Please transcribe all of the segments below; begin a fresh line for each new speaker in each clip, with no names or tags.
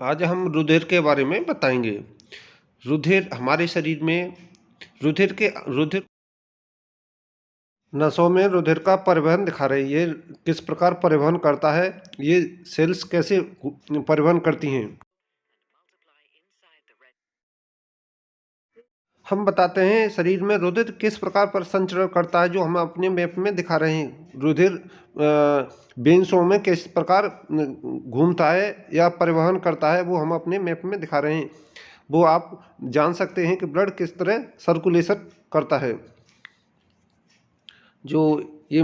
आज हम रुधिर के बारे में बताएंगे। रुधिर हमारे शरीर में रुधिर नसों में रुधिर का परिवहन दिखा रही है। ये किस प्रकार परिवहन करता है, ये सेल्स कैसे परिवहन करती हैं। हम बताते हैं शरीर में रुधिर किस प्रकार पर संचरण करता है, जो हम अपने मैप में दिखा रहे हैं। रुधिर वेन्सों में किस प्रकार घूमता है या परिवहन करता है, वो हम अपने मैप में दिखा रहे हैं। वो आप जान सकते हैं कि ब्लड किस तरह सर्कुलेशन करता है। जो ये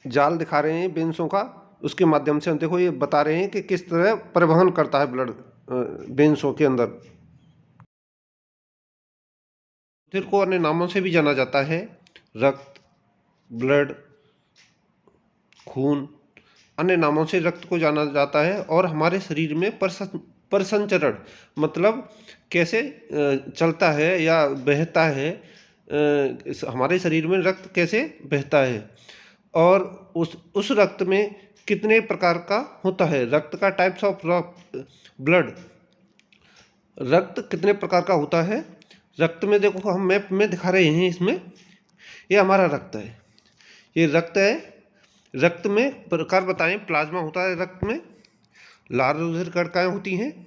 जाल दिखा रहे हैं वेन्सों का, उसके माध्यम से हम देखो ये बता रहे हैं कि किस तरह परिवहन करता है ब्लड वेन्सों के अंदर। रुधिर को अन्य नामों से भी जाना जाता है, रक्त, ब्लड, खून। अन्य नामों से रक्त को जाना जाता है। और हमारे शरीर में परिसंचरण मतलब कैसे चलता है या बहता है, हमारे शरीर में रक्त कैसे बहता है और उस रक्त में कितने प्रकार का होता है। रक्त का टाइप्स ऑफ ब्लड, रक्त कितने प्रकार का होता है। रक्त में देखो हम मैप में दिखा रहे हैं, इसमें ये हमारा रक्त है, ये रक्त है। रक्त में प्रकार बताएं। प्लाज्मा होता है रक्त में, लाल रुधिर कणिकाएं होती हैं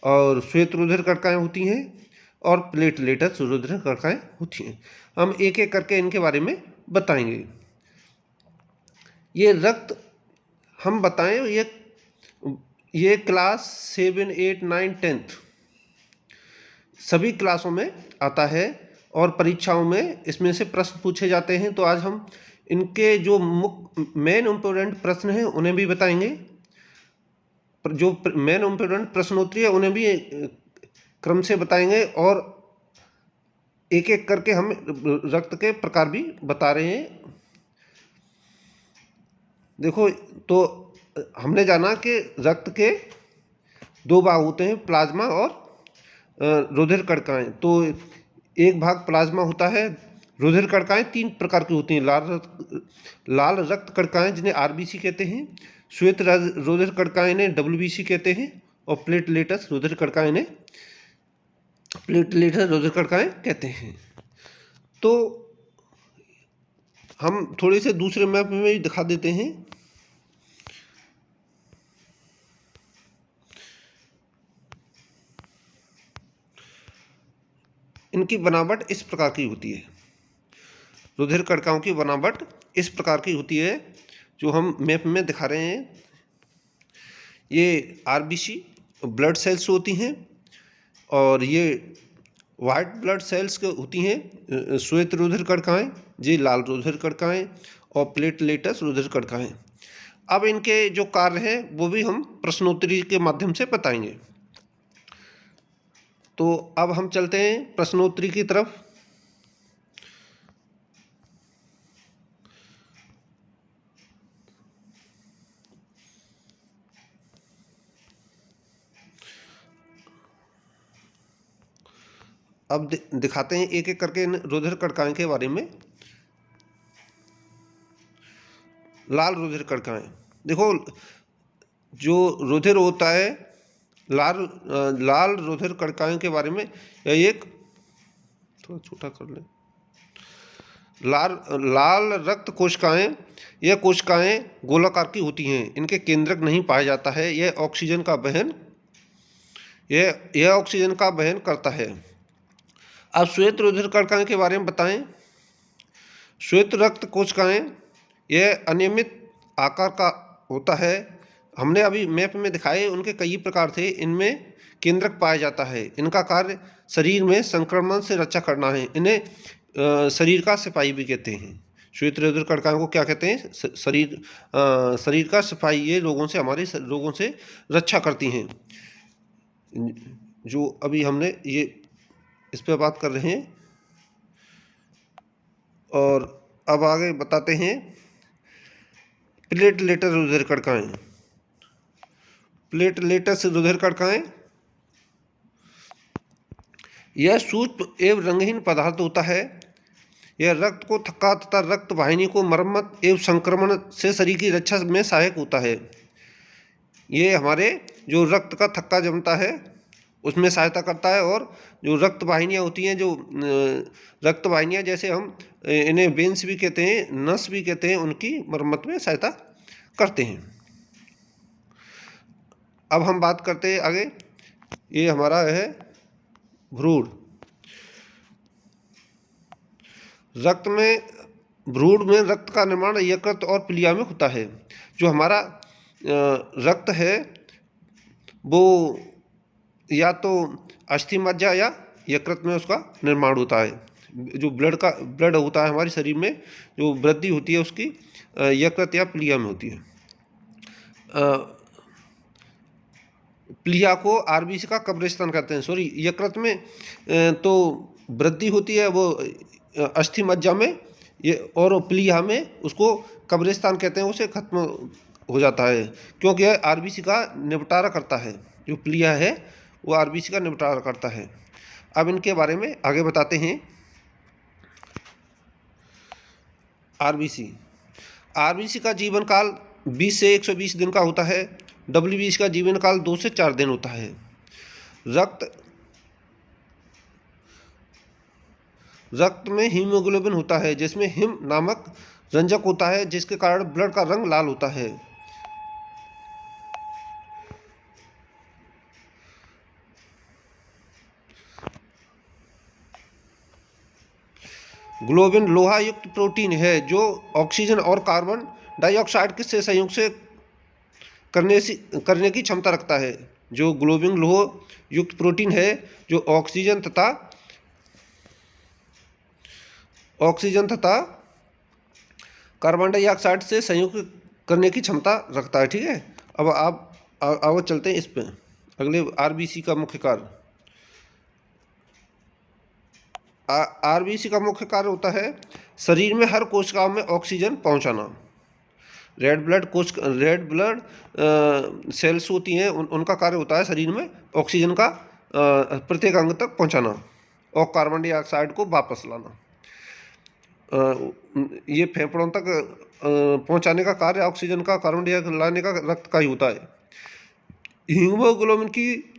और श्वेत रुधिर कणिकाएं होती हैं और प्लेटलेट्स रुधिर कणिकाएं होती हैं। हम एक एक करके इनके बारे में बताएंगे। ये रक्त हम बताएं, ये क्लास 7, 8, 9, 10 सभी क्लासों में आता है और परीक्षाओं में इसमें से प्रश्न पूछे जाते हैं। तो आज हम इनके जो मेन इम्पोर्टेंट प्रश्न हैं उन्हें भी बताएंगे। जो मेन इम्पोर्टेंट प्रश्नोत्तरी है उन्हें भी क्रम से बताएंगे और एक एक करके हम रक्त के प्रकार भी बता रहे हैं। देखो, तो हमने जाना कि रक्त के दो भाग होते हैं, प्लाज्मा और रुधिर कणिकाएं। तो एक भाग प्लाज्मा होता है। रुधिर कणिकाएं 3 प्रकार की होती हैं। लाल रक्त कणिकाएं जिन्हें आरबीसी कहते हैं, श्वेत रुधिर कणिकाएं इन्हें डब्ल्यूबीसी कहते हैं और प्लेटलेट्स रुधिर कणिकाएं इन्हें प्लेटलेट्स रुधिर कणिकाएं कहते हैं। तो हम थोड़े से दूसरे मैप में भी दिखा देते हैं। इनकी बनावट इस प्रकार की होती है। रुधिर कणिकाओं की बनावट इस प्रकार की होती है जो हम मैप में दिखा रहे हैं। ये आरबीसी ब्लड सेल्स होती हैं और ये वाइट ब्लड सेल्स होती हैं। श्वेत रुधिर कणिकाएं, जी लाल रुधिर कणिकाएं और प्लेटलेट्स रुधिर कणिकाएं। अब इनके जो कार्य हैं वो भी हम प्रश्नोत्तरी के माध्यम से बताएंगे। तो अब हम चलते हैं प्रश्नोत्तरी की तरफ। अब दिखाते हैं एक एक करके इन रुधिर कणिकाएं के बारे में। लाल रुधिर कणिकाएं, देखो जो रुधिर होता है, लाल रुधिर कणिकाएं के बारे में एक थोड़ा छोटा कर लें। लाल रक्त कोशिकाएं, यह कोशिकाएं गोलाकार की होती हैं। इनके केंद्रक नहीं पाया जाता है। यह ऑक्सीजन का वहन करता है। अब श्वेत रुधिर कणिकाएं के बारे में बताएं। श्वेत रक्त कोशिकाएं, यह अनियमित आकार का होता है। हमने अभी मैप में दिखाए, उनके कई प्रकार थे। इनमें केंद्रक पाया जाता है। इनका कार्य शरीर में संक्रमण से रक्षा करना है। इन्हें शरीर का सिपाही भी कहते हैं। श्वेत रुधिर कणिकाओं को क्या कहते हैं? शरीर का सिपाही। ये हमारे रोगों से रक्षा करती हैं। जो अभी हमने ये इस पर बात कर रहे हैं। और अब आगे बताते हैं प्लेटलेट्स रुधिर कणिकाएं। प्लेटलेट्स रुधिर कणिकाएं, यह सूक्ष्म एवं रंगहीन पदार्थ होता है। यह रक्त को थक्का तथा रक्त वाहिनी को मरम्मत एवं संक्रमण से शरीर की रक्षा में सहायक होता है। ये हमारे जो रक्त का थक्का जमता है उसमें सहायता करता है, और जो रक्त वाहिनियाँ होती हैं, जो रक्त वाहिनियाँ, जैसे हम इन्हें वेन्स भी कहते हैं, नस भी कहते हैं, उनकी मरम्मत में सहायता करते हैं। अब हम बात करते हैं आगे, ये हमारा है भ्रूण। रक्त में भ्रूण में रक्त का निर्माण यकृत और प्लीहा में होता है। जो हमारा रक्त है वो या तो अस्थि मज्जा या यकृत में उसका निर्माण होता है। जो ब्लड होता है हमारे शरीर में, जो वृद्धि होती है उसकी यकृत या प्लीहा में होती है। प्लीहा को आरबीसी का कब्रिस्तान कहते हैं, सॉरी, यकृत में तो वृद्धि होती है वो अस्थि मज्जा में, ये, और प्लीहा में उसको कब्रिस्तान कहते हैं, उसे खत्म हो जाता है, क्योंकि यह आरबीसी का निपटारा करता है। जो प्लीहा है वो आरबीसी का निपटारा करता है। अब इनके बारे में आगे बताते हैं। आरबीसी आरबीसी का जीवन काल 20 से 120 दिन का होता है। डब्ल्यूबीसी का जीवन काल 2 से 4 दिन होता है। रक्त में हीमोग्लोबिन होता है, जिसमें हिम नामक रंजक होता है, जिसके कारण ब्लड का रंग लाल होता है। ग्लोबिन लोहा युक्त प्रोटीन है जो ऑक्सीजन और कार्बन डाइऑक्साइड के संयोग से करने की क्षमता रखता है। जो ग्लोबिन लोह युक्त प्रोटीन है जो ऑक्सीजन तथा कार्बन डाइऑक्साइड से संयुक्त करने की क्षमता रखता है। ठीक है, अब आप आगे चलते हैं इस पे अगले आरबीसी का मुख्य कार्य। आरबीसी का मुख्य कार्य होता है शरीर में हर कोशिकाओं में ऑक्सीजन पहुंचाना। रेड ब्लड सेल्स होती हैं, उनका कार्य होता है शरीर में ऑक्सीजन का प्रत्येक अंग तक पहुंचाना और कार्बन डाइऑक्साइड को वापस लाना। ये फेफड़ों तक पहुंचाने का कार्य ऑक्सीजन का, कार्बन डाइऑक्साइड लाने का रक्त का ही होता है। हीमोग्लोबिन की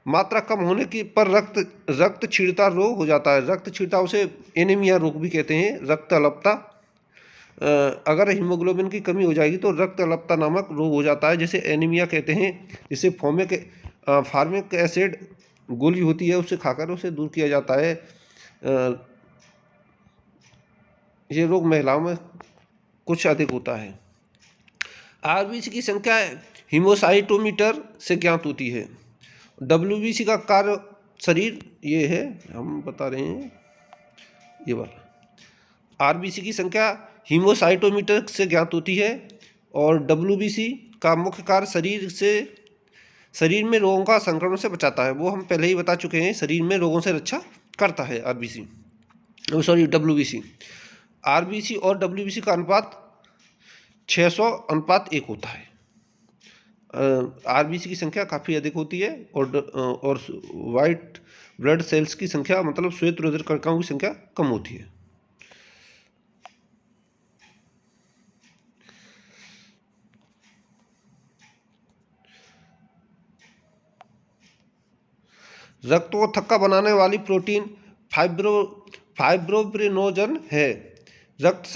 मात्रा कम होने की पर रक्त क्षीणता रोग हो जाता है। रक्त क्षीणता उसे एनीमिया रोग भी कहते हैं, रक्त अल्पता। अगर हीमोग्लोबिन की कमी हो जाएगी तो रक्त अल्पता नामक रोग हो जाता है, जिसे एनीमिया कहते हैं। जिसे फार्मिक एसिड गोली होती है, उसे खाकर उसे दूर किया जाता है। ये रोग महिलाओं में कुछ अधिक होता है। आरबीसी की संख्या हीमोसाइटोमीटर से ज्ञात होती है। डब्ल्यूबीसी का कार्य शरीर ये है, हम बता रहे हैं ये वाला। आरबीसी की संख्या हीमोसाइटोमीटर से ज्ञात होती है, और डब्ल्यूबीसी का मुख्य कार्य शरीर में रोगों का संक्रमण से बचाता है। वो हम पहले ही बता चुके हैं, शरीर में रोगों से रक्षा करता है आरबीसी, सॉरी डब्ल्यूबीसी। आरबीसी और डब्ल्यूबीसी का अनुपात 600:1 होता है। आरबीसी की संख्या काफ़ी अधिक होती है, और वाइट ब्लड सेल्स की संख्या, मतलब श्वेत रोधित कणिकाओं की संख्या कम होती है। रक्त को थक्का बनाने वाली प्रोटीन फाइब्रोब्रिनोजन है। रक्त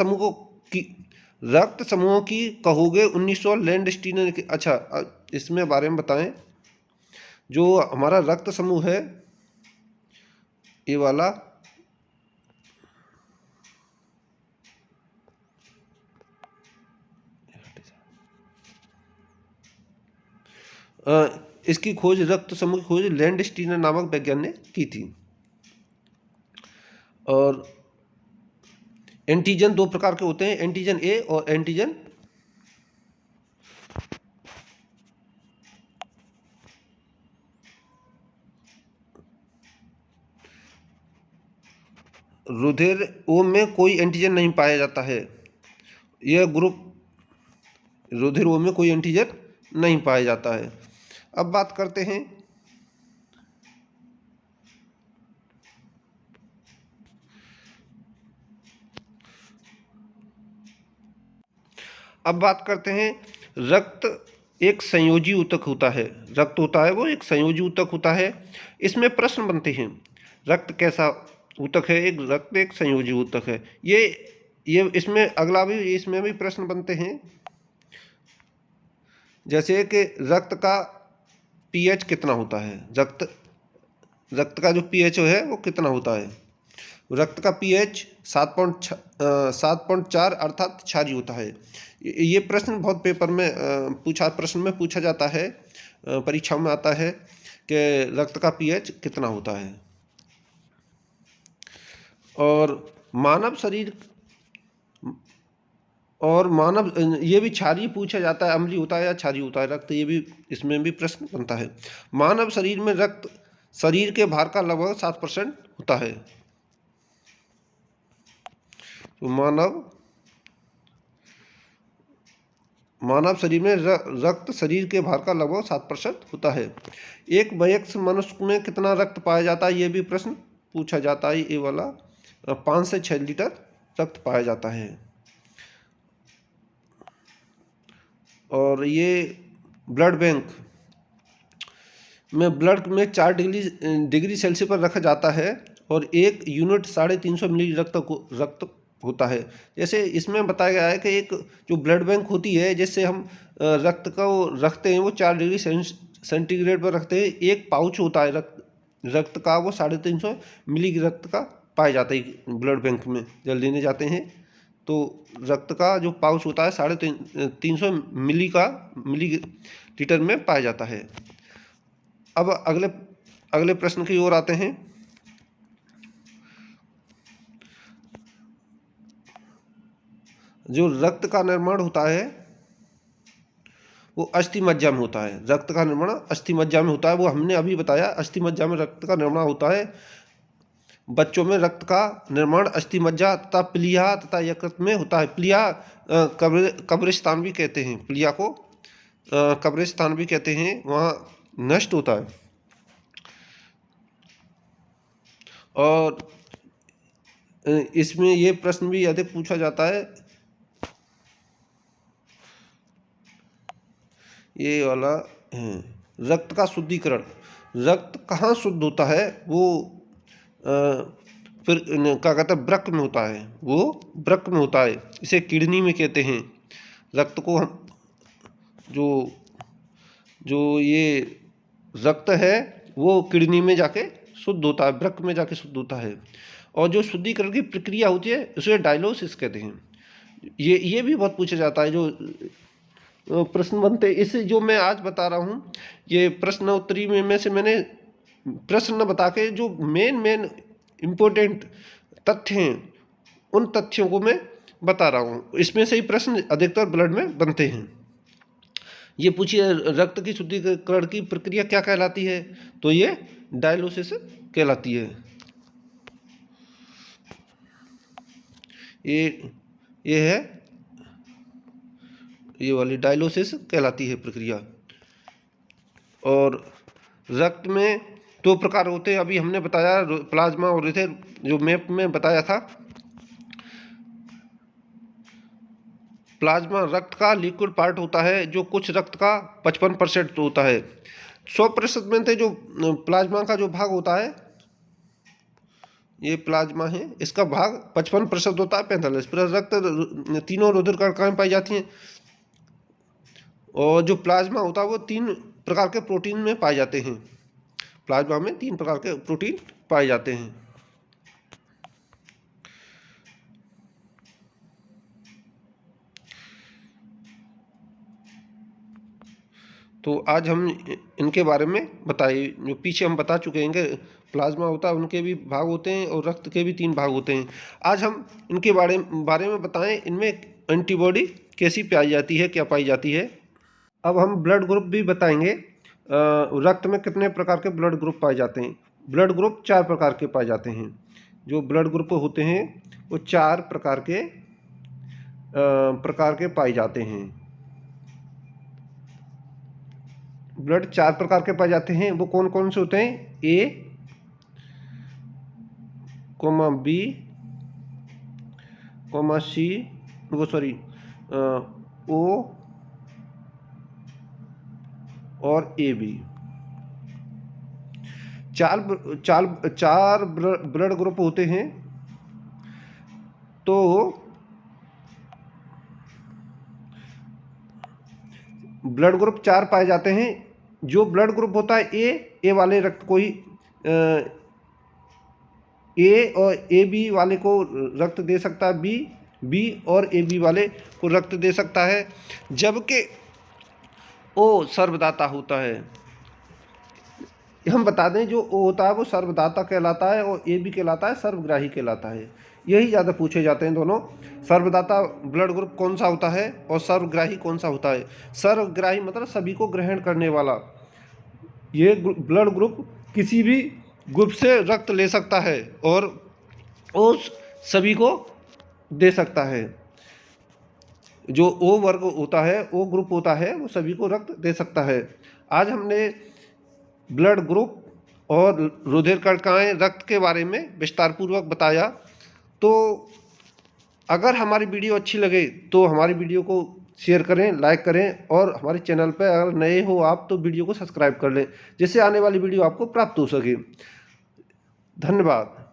समूहों की कहोगे 1900 लैंडस्टीनर के। अच्छा, इसमें बारे में बताएं। जो हमारा रक्त समूह है ये वाला, इसकी खोज, रक्त समूह की खोज लैंडस्टीनर नामक वैज्ञानिक ने की थी। और एंटीजन दो प्रकार के होते हैं, एंटीजन ए और एंटीजन रुधिर ओ में कोई एंटीजन नहीं पाया जाता है। यह ग्रुप रुधिर ओ में कोई एंटीजन नहीं पाया जाता है। अब बात करते हैं रक्त एक संयोजी ऊतक होता है, रक्त होता है वो एक संयोजी ऊतक होता है। इसमें प्रश्न बनते हैं, रक्त कैसा ऊतक है? एक रक्त एक संयोजी ऊतक है। ये इसमें अगला भी, इसमें भी प्रश्न बनते हैं, जैसे कि रक्त का पीएच कितना होता है? रक्त का जो पीएच है वो कितना होता है? रक्त का पीएच 7.4 अर्थात क्षारीय होता है। ये प्रश्न बहुत पेपर में प्रश्न में पूछा जाता है, परीक्षा में आता है कि रक्त का पीएच कितना होता है। और मानव ये भी क्षारीय पूछा जाता है, अम्लीय होता है या क्षारीय होता है रक्त, ये भी इसमें भी प्रश्न बनता है। मानव शरीर में रक्त शरीर के भार का लगभग 7% होता है। तो मानव शरीर में रक्त शरीर के भार का लगभग 7% होता है। एक वयस्क मनुष्य में कितना रक्त पाया जाता है? ये भी प्रश्न पूछा जाता है। ये वाला 5 से 6 लीटर रक्त पाया जाता है। और ये ब्लड बैंक में ब्लड में 4 डिग्री सेल्सियस पर रखा जाता है और 1 यूनिट 350 मिली रक्त होता है। जैसे इसमें बताया गया है कि एक जो ब्लड बैंक होती है, जिससे हम रक्त को रखते हैं, वो 4 डिग्री सेंटीग्रेड पर रखते हैं। एक पाउच होता है रक्त का, वो 350 मिली रक्त का पाया जाता है ब्लड बैंक में। जब लेने जाते हैं तो रक्त का जो पाउच होता है 350 मिली लीटर में पाया जाता है। अब अगले प्रश्न की ओर आते हैं। जो रक्त का निर्माण होता है वो अस्थिमज्जा में होता है। रक्त का निर्माण अस्थिमज्जा में होता है, वो हमने अभी बताया। अस्थिमज्जा में रक्त का निर्माण होता है। बच्चों में रक्त का निर्माण अस्थिमज्जा तथा प्लीहा तथा यकृत में होता है। प्लीहा कब्रिस्तान भी कहते हैं, प्लीहा को कब्रिस्तान भी कहते हैं, वहाँ नष्ट होता है। और इसमें ये प्रश्न भी अधिक पूछा जाता है, ये वाला है, रक्त का शुद्धिकरण। रक्त कहाँ शुद्ध होता है? वो फिर क्या कहते हैं, वृक्क में होता है। वो वृक्क में होता है, इसे किडनी में कहते हैं। रक्त को हम जो ये रक्त है वो किडनी में जाके शुद्ध होता है, वृक्क में जाके शुद्ध होता है। और जो शुद्धिकरण की प्रक्रिया होती है उसे डायलिसिस कहते हैं। ये भी बहुत पूछा जाता है, जो प्रश्न बनते हैं। इसे जो मैं आज बता रहा हूँ, ये प्रश्न उत्तरी में से मैंने प्रश्न बता के जो मेन इम्पोर्टेंट तथ्य हैं, उन तथ्यों को मैं बता रहा हूँ। इसमें से ही प्रश्न अधिकतर ब्लड में बनते हैं। ये पूछिए, रक्त की शुद्धिकरण की प्रक्रिया क्या कहलाती है? तो ये डायलिसिस कहलाती है। ये है, ये वाली डायलिसिस कहलाती है प्रक्रिया। और रक्त में 2 प्रकार होते हैं, अभी हमने बताया, प्लाज्मा और इथे जो मैप में बताया था। प्लाज्मा रक्त का लिक्विड पार्ट होता है, जो कुछ रक्त का 55% होता है। 100% में थे जो प्लाज्मा का जो भाग होता है, ये प्लाज्मा है, इसका भाग 55% होता है। 45% रक्त तीनों रुधिर कणिकाएं में पाई जाती हैं। और जो प्लाज्मा होता है वो 3 प्रकार के प्रोटीन में पाए जाते हैं। प्लाज्मा में 3 प्रकार के प्रोटीन पाए जाते हैं। तो आज हम इनके बारे में बताए, जो पीछे हम बता चुके हैं कि प्लाज्मा होता है, उनके भी भाग होते हैं, और रक्त के भी 3 भाग होते हैं। आज हम इनके बारे में बताएं, इनमें एंटीबॉडी कैसी पाई जाती है, क्या पाई जाती है। अब हम ब्लड ग्रुप भी बताएंगे। रक्त में कितने प्रकार के ब्लड ग्रुप पाए जाते हैं? ब्लड ग्रुप 4 प्रकार के पाए जाते हैं। जो ब्लड ग्रुप होते हैं वो 4 प्रकार के पाए जाते हैं। ब्लड 4 प्रकार के पाए जाते हैं, वो कौन कौन से होते हैं? A, B, C, O, और ए बी। चार ब्लड ग्रुप होते हैं, तो ब्लड ग्रुप 4 पाए जाते हैं। जो ब्लड ग्रुप होता है ए वाले रक्त को ही ए और ए बी वाले को रक्त दे सकता है, बी और ए बी वाले को रक्त दे सकता है, जबकि ओ सर्वदाता होता है। हम बता दें, जो ओ होता है वो सर्वदाता कहलाता है और ए बी कहलाता है सर्वग्राही कहलाता है। यही ज़्यादा पूछे जाते हैं दोनों। सर्वदाता ब्लड ग्रुप कौन सा होता है और सर्वग्राही कौन सा होता है। सर्वग्राही मतलब सभी को ग्रहण करने वाला। ये ब्लड ग्रुप किसी भी ग्रुप से रक्त ले सकता है और उस सभी को दे सकता है। जो ओ वर्ग होता है, ओ ग्रुप होता है, वो सभी को रक्त दे सकता है। आज हमने ब्लड ग्रुप और रुधिर कणिकाएं रक्त के बारे में विस्तार पूर्वक बताया। तो अगर हमारी वीडियो अच्छी लगे तो हमारी वीडियो को शेयर करें, लाइक करें, और हमारे चैनल पर अगर नए हो आप तो वीडियो को सब्सक्राइब कर लें, जिससे आने वाली वीडियो आपको प्राप्त हो सके। धन्यवाद।